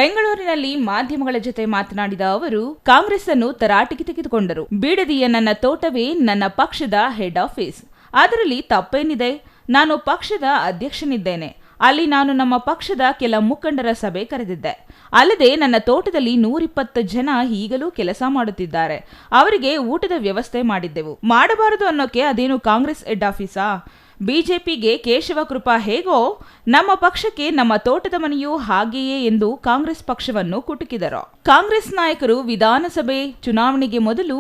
ಬೆಂಗಳೂರಿನಲ್ಲಿ ಮಾಧ್ಯಮಗಳ ಜೊತೆ ಮಾತನಾಡಿದ ಅವರು ಕಾಂಗ್ರೆಸ್ ಅನ್ನು ತರಾಟೆಗೆ ತೆಗೆದುಕೊಂಡರು. ಬಿಡದಿಯ ನನ್ನ ತೋಟವೇ ನನ್ನ ಪಕ್ಷದ ಹೆಡ್ ಆಫೀಸ್. ಅದರಲ್ಲಿ ತಪ್ಪೇನಿದೆ? ನಾನು ಪಕ್ಷದ ಅಧ್ಯಕ್ಷನಿದ್ದೇನೆ. ಅಲ್ಲಿ ನಾನು ನಮ್ಮ ಪಕ್ಷದ ಕೆಲ ಮುಖಂಡರ ಸಭೆ ಕರೆದಿದ್ದೆ. ಅಲ್ಲದೆ ನನ್ನ ತೋಟದಲ್ಲಿ 120 ಜನ ಈಗಲೂ ಕೆಲಸ ಮಾಡುತ್ತಿದ್ದಾರೆ. ಅವರಿಗೆ ಊಟದ ವ್ಯವಸ್ಥೆ ಮಾಡಿದ್ದೆವು. ಮಾಡಬಾರದು ಅನ್ನೋಕೆ ಅದೇನು ಕಾಂಗ್ರೆಸ್ ಹೆಡ್ ಆಫೀಸಾ? ಬಿಜೆಪಿಗೆ ಕೇಶವ ಕೃಪಾ ಹೇಗೋ ನಮ್ಮ ಪಕ್ಷಕ್ಕೆ ನಮ್ಮ ತೋಟದ ಮನೆಯೂ ಹಾಗೆಯೇ ಎಂದು ಕಾಂಗ್ರೆಸ್ ಪಕ್ಷವನ್ನು ಕುಟುಕಿದರು. ಕಾಂಗ್ರೆಸ್ ನಾಯಕರು ವಿಧಾನಸಭೆ ಚುನಾವಣೆಗೆ ಮೊದಲು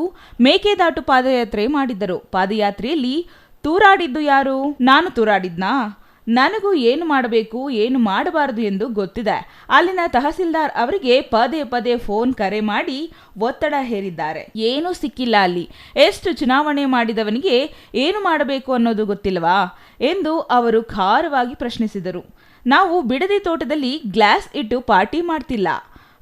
ಮೇಕೆದಾಟು ಪಾದಯಾತ್ರೆ ಮಾಡಿದ್ದರು. ಪಾದಯಾತ್ರೆಯಲ್ಲಿ ತೂರಾಡಿದ್ದು ಯಾರು? ನಾನು ತೂರಾಡಿದ್ನಾ? ನನಗೂ ಏನು ಮಾಡಬೇಕು ಏನು ಮಾಡಬಾರದು ಎಂದು ಗೊತ್ತಿದೆ. ಅಲ್ಲಿನ ತಹಸೀಲ್ದಾರ್ ಅವರಿಗೆ ಪದೇ ಪದೇ ಫೋನ್ ಕರೆ ಮಾಡಿ ಒತ್ತಡ ಹೇರಿದ್ದಾರೆ. ಏನೂ ಸಿಕ್ಕಿಲ್ಲ. ಅಲ್ಲಿ ಎಷ್ಟು ಚುನಾವಣೆ ಮಾಡಿದವನಿಗೆ ಏನು ಮಾಡಬೇಕು ಅನ್ನೋದು ಗೊತ್ತಿಲ್ವಾ ಎಂದು ಅವರು ಖಾರವಾಗಿ ಪ್ರಶ್ನಿಸಿದರು. ನಾವು ಬಿಡದಿ ತೋಟದಲ್ಲಿ ಗ್ಲಾಸ್ ಇಟ್ಟು ಪಾರ್ಟಿ ಮಾಡ್ತಿಲ್ಲ.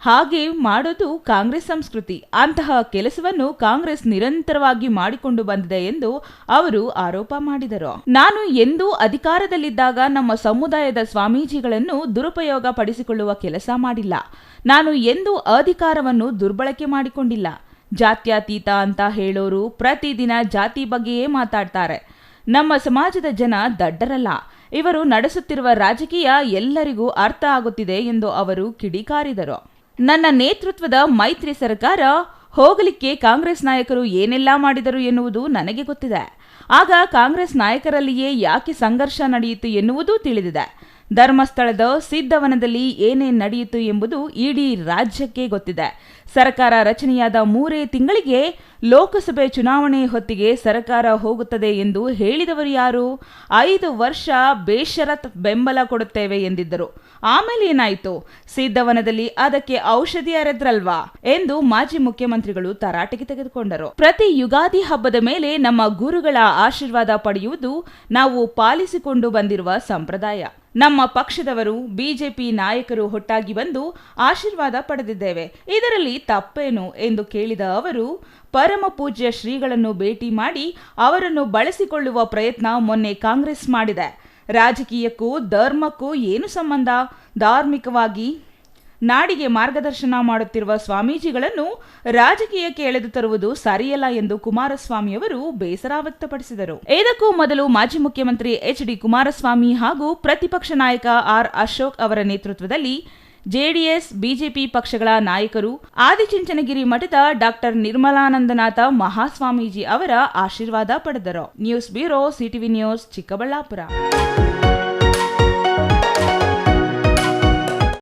ಹಾಗೆ ಮಾಡೋದು ಕಾಂಗ್ರೆಸ್ ಸಂಸ್ಕೃತಿ. ಅಂತಹ ಕೆಲಸವನ್ನು ಕಾಂಗ್ರೆಸ್ ನಿರಂತರವಾಗಿ ಮಾಡಿಕೊಂಡು ಬಂದಿದೆ ಎಂದು ಅವರು ಆರೋಪ ಮಾಡಿದರು. ನಾನು ಎಂದೂ ಅಧಿಕಾರದಲ್ಲಿದ್ದಾಗ ನಮ್ಮ ಸಮುದಾಯದ ಸ್ವಾಮೀಜಿಗಳನ್ನು ದುರುಪಯೋಗ ಪಡಿಸಿಕೊಳ್ಳುವ ಕೆಲಸ ಮಾಡಿಲ್ಲ. ನಾನು ಎಂದೂ ಅಧಿಕಾರವನ್ನು ದುರ್ಬಳಕೆ ಮಾಡಿಕೊಂಡಿಲ್ಲ. ಜಾತ್ಯತೀತ ಅಂತ ಹೇಳೋರು ಪ್ರತಿದಿನ ಜಾತಿ ಬಗ್ಗೆಯೇ ಮಾತಾಡ್ತಾರೆ. ನಮ್ಮ ಸಮಾಜದ ಜನ ದಡ್ಡರಲ್ಲ. ಇವರು ನಡೆಸುತ್ತಿರುವ ರಾಜಕೀಯ ಎಲ್ಲರಿಗೂ ಅರ್ಥ ಆಗುತ್ತಿದೆ ಎಂದು ಅವರು ಕಿಡಿಕಾರಿದರು. ನನ್ನ ನೇತೃತ್ವದ ಮೈತ್ರಿ ಸರ್ಕಾರ ಹೋಗಲಿಕ್ಕೆ ಕಾಂಗ್ರೆಸ್ ನಾಯಕರು ಏನೆಲ್ಲಾ ಮಾಡಿದರು ಎನ್ನುವುದು ನನಗೆ ಗೊತ್ತಿದೆ. ಆಗ ಕಾಂಗ್ರೆಸ್ ನಾಯಕರಲ್ಲಿಯೇ ಯಾಕೆ ಸಂಘರ್ಷ ನಡೆಯಿತು ಎನ್ನುವುದೂ ತಿಳಿದಿದೆ. ಧರ್ಮಸ್ಥಳದ ಸಿದ್ಧವನದಲ್ಲಿ ಏನೇನು ನಡೆಯಿತು ಎಂಬುದು ಇಡೀ ರಾಜ್ಯಕ್ಕೆ ಗೊತ್ತಿದೆ. ಸರ್ಕಾರ ರಚನೆಯಾದ 3 ತಿಂಗಳಿಗೆ ಲೋಕಸಭೆ ಚುನಾವಣೆ ಹೊತ್ತಿಗೆ ಸರ್ಕಾರ ಹೋಗುತ್ತದೆ ಎಂದು ಹೇಳಿದವರು ಯಾರು? 5 ವರ್ಷ ಬೇಷರತ್ ಬೆಂಬಲ ಕೊಡುತ್ತೇವೆ ಎಂದಿದ್ದರು. ಆಮೇಲೆ ಏನಾಯಿತು? ಸಿದ್ಧವನದಲ್ಲಿ ಅದಕ್ಕೆ ಔಷಧಿ ಅರೆದ್ರಲ್ವಾ ಎಂದು ಮಾಜಿ ಮುಖ್ಯಮಂತ್ರಿಗಳು ತರಾಟೆಗೆ ತೆಗೆದುಕೊಂಡರು. ಪ್ರತಿ ಯುಗಾದಿ ಹಬ್ಬದ ಮೇಲೆ ನಮ್ಮ ಗುರುಗಳ ಆಶೀರ್ವಾದ ಪಡೆಯುವುದು ನಾವು ಪಾಲಿಸಿಕೊಂಡು ಬಂದಿರುವ ಸಂಪ್ರದಾಯ. ನಮ್ಮ ಪಕ್ಷದವರು ಬಿಜೆಪಿ ನಾಯಕರು ಒಟ್ಟಾಗಿ ಬಂದು ಆಶೀರ್ವಾದ ಪಡೆದಿದ್ದೇವೆ. ಇದರಲ್ಲಿ ತಪ್ಪೇನು ಎಂದು ಕೇಳಿದ ಅವರು ಪರಮ ಪೂಜ್ಯ ಶ್ರೀಗಳನ್ನು ಭೇಟಿ ಮಾಡಿ ಅವರನ್ನು ಬಳಸಿಕೊಳ್ಳುವ ಪ್ರಯತ್ನ ಮೊನ್ನೆ ಕಾಂಗ್ರೆಸ್ ಮಾಡಿದೆ. ರಾಜಕೀಯಕ್ಕೂ ಧರ್ಮಕ್ಕೂ ಏನು ಸಂಬಂಧ? ಧಾರ್ಮಿಕವಾಗಿ ನಾಡಿಗೆ ಮಾರ್ಗದರ್ಶನ ಮಾಡುತ್ತಿರುವ ಸ್ವಾಮೀಜಿಗಳನ್ನು ರಾಜಕೀಯಕ್ಕೆ ಎಳೆದು ತರುವುದು ಸರಿಯಲ್ಲ ಎಂದು ಕುಮಾರಸ್ವಾಮಿಯವರು ಬೇಸರ ವ್ಯಕ್ತಪಡಿಸಿದರು. ಇದಕ್ಕೂ ಮೊದಲು ಮಾಜಿ ಮುಖ್ಯಮಂತ್ರಿ ಎಚ್.ಡಿ. ಕುಮಾರಸ್ವಾಮಿ ಹಾಗೂ ಪ್ರತಿಪಕ್ಷ ನಾಯಕ ಆರ್. ಅಶೋಕ್ ಅವರ ನೇತೃತ್ವದಲ್ಲಿ ಜೆಡಿಎಸ್ ಬಿಜೆಪಿ ಪಕ್ಷಗಳ ನಾಯಕರು ಆದಿಚುಂಚನಗಿರಿ ಮಠದ ಡಾಕ್ಟರ್ ನಿರ್ಮಲಾನಂದನಾಥ ಮಹಾಸ್ವಾಮೀಜಿ ಅವರ ಆಶೀರ್ವಾದ ಪಡೆದರು. News bureau, CTV news, Chikkaballapur.